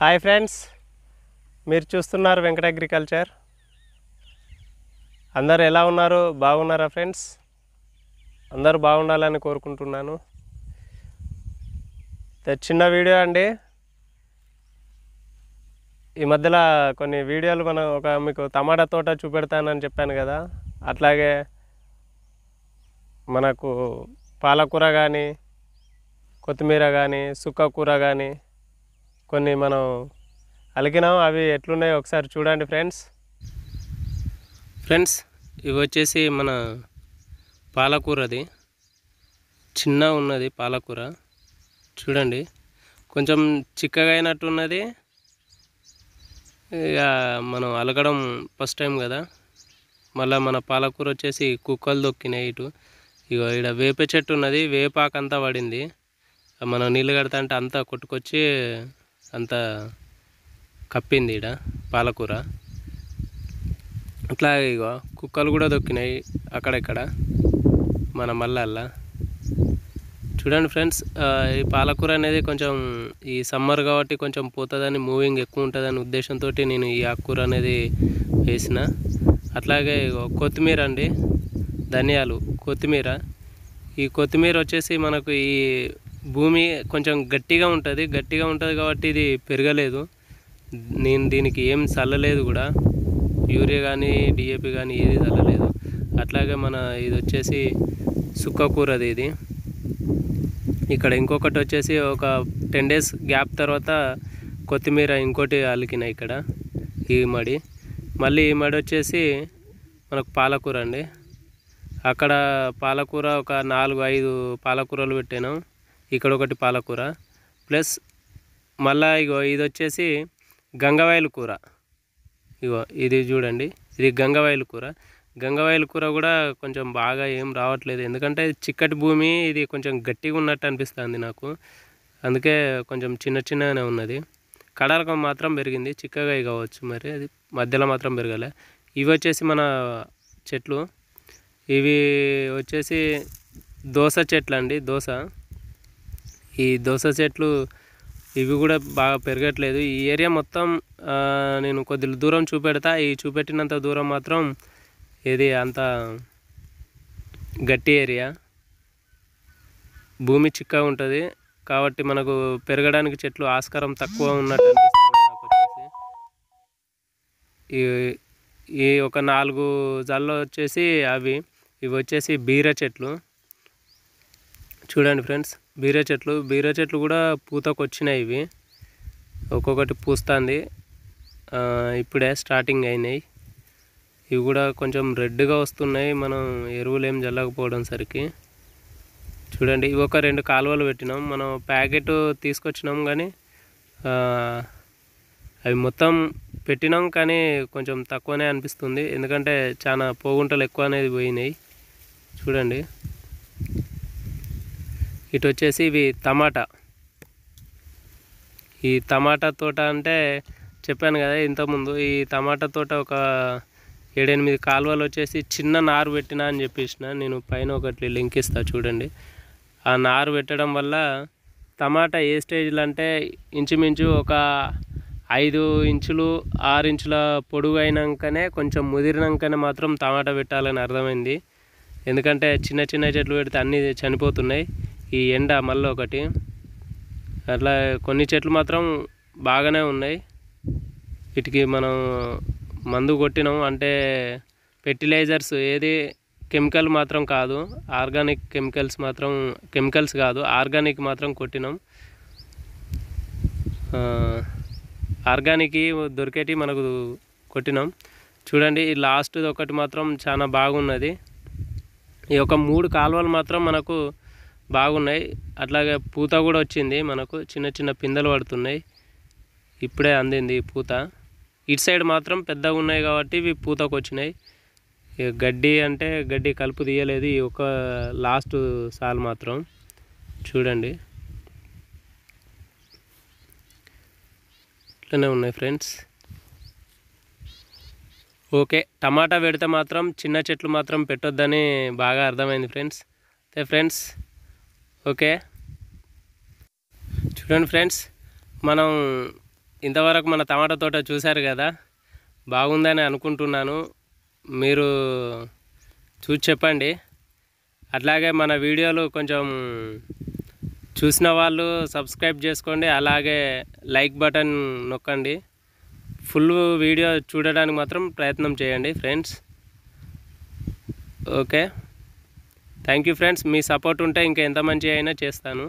Hi friends, మీరు చూస్తున్నారు Venkata agriculture. అందరు ఎలా ఉన్నారు? బాగున్నారా ఫ్రెండ్స్? అందరూ బాగుండాలని కోరుకుంటున్నాను. చిన్న వీడియో అండి. ఈ మధ్యలో కొన్ని వీడియోలు మీకు టమాటా తోట చూపెడతానని చెప్పాను కదా, అట్లాగే మనకు పాలకూర కానీ, కొత్తిమీర కానీ, సుక్కకూర కానీ కొన్ని మనం అలికినాం. అవి ఎట్లున్నాయో ఒకసారి చూడండి ఫ్రెండ్స్. ఇవి వచ్చేసి మన పాలకూరది, చిన్న ఉన్నది పాలకూర. చూడండి, కొంచెం చిక్కగా అయినట్టున్నది. ఇక మనం అలగడం ఫస్ట్ టైం కదా. మళ్ళీ మన పాలకూర వచ్చేసి కుక్కలు దొక్కినాయి ఇటు. ఇక ఇక్కడ వేప చెట్టు ఉన్నది, వేపాకంతా పడింది. మనం నీళ్ళు కడతా అంటే అంతా కొట్టుకొచ్చి అంతా కప్పింది ఇక్కడ పాలకూర. అట్లా ఇక కుక్కలు కూడా దొక్కినాయి అక్కడెక్కడ మన మల్లల్లా. చూడండి ఫ్రెండ్స్, ఈ పాలకూర అనేది కొంచెం ఈ సమ్మర్ కాబట్టి కొంచెం పోతుందని, మూవింగ్ ఎక్కువ ఉంటుందని ఉద్దేశంతో నేను ఈ ఆకుకూర అనేది వేసిన. అట్లాగే కొత్తిమీర అండి, ధనియాలు, కొత్తిమీర. ఈ కొత్తిమీర వచ్చేసి మనకు ఈ భూమి కొంచెం గట్టిగా ఉంటుంది కాబట్టి ఇది పెరగలేదు. నేను దీనికి ఏం చల్లలేదు కూడా, యూరియా కానీ డిఏపి కానీ ఏది చల్లలేదు. అట్లాగే ఇది వచ్చేసి సుక్కకూరది. ఇది ఇక్కడ ఇంకొకటి వచ్చేసి ఒక 10 days గ్యాప్ తర్వాత కొత్తిమీర ఇంకోటి అలికిన ఇక్కడ ఈ మడి. మళ్ళీ ఈ మడి వచ్చేసి మనకు పాలకూర అండి. అక్కడ పాలకూర ఒక 4-5 పాలకూరలు పెట్టాను. ఇక్కడ ఒకటి పాలకూర ప్లస్ మళ్ళీ ఇది వచ్చేసి గంగవాయల కూర. ఇది చూడండి, ఇది గంగవాయల కూర. గంగవాయల కూర కూడా కొంచెం బాగా ఏం రావట్లేదు, ఎందుకంటే చిక్కటి భూమి, ఇది కొంచెం గట్టిగా ఉన్నట్టు అనిపిస్తుంది నాకు. అందుకే కొంచెం చిన్నగానే ఉన్నది. కడాలకం మాత్రం పెరిగింది, చిక్కగా కావచ్చు మరి, అది మధ్యలో మాత్రం పెరగలే. ఇవి వచ్చేసి మన చెట్లు. ఇవి వచ్చేసి దోస చెట్లు అండి, దోస. ఈ దోస చెట్లు ఇవి కూడా బాగా పెరగట్లేదు. ఈ ఏరియా మొత్తం నేను కొద్దిగా దూరం చూపెడతా. ఈ చూపెట్టినంత దూరం మాత్రం ఇది అంత గట్టి ఏరియా, భూమి చిక్కగా ఉంటుంది కాబట్టి మనకు పెరగడానికి చెట్లు ఆస్కారం తక్కువ ఉన్నట్టు అనిపిస్తుంది నాకు వచ్చేసి. ఈ ఒక 4 జాల్లో వచ్చేసి ఇవి వచ్చేసి బీర చెట్లు. చూడండి ఫ్రెండ్స్, బీర చెట్లు కూడా పూతకు వచ్చినాయి. ఇవి ఒక్కొక్కటి పూస్తుంది, ఇప్పుడే స్టార్టింగ్ అయినాయి. ఇవి కూడా కొంచెం రెడ్గా వస్తున్నాయి, మనం ఎరువులు ఏం చల్లకపోవడం సరికి. చూడండి, ఇవి ఒక 2 కాలువలు పెట్టినాం. మనం ప్యాకెట్ తీసుకొచ్చినాం కానీ అవి మొత్తం పెట్టినాం కానీ కొంచెం తక్కువనే అనిపిస్తుంది, ఎందుకంటే చాలా పోగుంటలు ఎక్కువ అనేది పోయినాయి. చూడండి, ఇటు వచ్చేసి ఇవి టమాటా. ఈ టమాటా తోట అంటే చెప్పాను కదా ఇంతకుముందు, ఈ టమాటా తోట ఒక 7-8 కాలువలు వచ్చేసి చిన్న నారు పెట్టినా అని చెప్పేసిన. నేను పైన ఒకటి లింక్ ఇస్తా చూడండి. ఆ నారు పెట్టడం వల్ల టమాటా ఏ స్టేజ్లో అంటే ఇంచుమించు ఒక 5 ఇంచులు 6 ఇంచుల పొడుగు అయినాకనే, కొంచెం ముదిరినాకనే మాత్రం టమాటా పెట్టాలని అర్థమైంది. ఎందుకంటే చిన్న చెట్లు పెడితే అన్నీ చనిపోతున్నాయి. ఈ ఎండ మళ్ళీ ఒకటి, అట్లా కొన్ని చెట్లు మాత్రం బాగానే ఉన్నాయి. వీటికి మనం మందు కొట్టినాం అంటే ఫెర్టిలైజర్స్, ఏది కెమికల్ మాత్రం కాదు, ఆర్గానిక్ కెమికల్స్ కాదు, ఆర్గానిక్ మాత్రం కొట్టినాం. ఆర్గానిక్ దొరికేటి మనకు కొట్టినాం. చూడండి, ఈ లాస్ట్ ఒకటి మాత్రం చాలా బాగున్నది. ఈ ఒక 3 కాలువలు మాత్రం మనకు బాగున్నాయి. అట్లాగే పూత కూడా వచ్చింది, మనకు చిన్న పిందెలు పడుతున్నాయి, ఇప్పుడే అందింది పూత. ఇటు సైడ్ మాత్రం పెద్దగా ఉన్నాయి కాబట్టి ఇవి పూతకు వచ్చినాయి. గడ్డి అంటే గడ్డి కలుపు తీయలేదు, ఈ ఒక లాస్ట్ సాల్ మాత్రం. చూడండి, ఇట్లనే ఉన్నాయి ఫ్రెండ్స్. ఓకే, టమాటా పెడితే మాత్రం చిన్న చెట్లు మాత్రం పెట్టొద్దని బాగా అర్థమైంది ఫ్రెండ్స్. ఓకే, చూడండి ఫ్రెండ్స్, మనం ఇంతవరకు మన టమాటా తోట చూశారు కదా, బాగుందని అనుకుంటున్నాను. మీరు చూసి చెప్పండి. అట్లాగే మన వీడియోలు కొంచెం చూసిన వాళ్ళు సబ్స్క్రైబ్ చేసుకోండి, అలాగే లైక్ బటన్ నొక్కండి. ఫుల్ వీడియో చూడడానికి మాత్రం ప్రయత్నం చేయండి friends. Okay, thank you friends. Me support ఉంటే ఇంకా ఎంత మంచి అయినా చేస్తాను.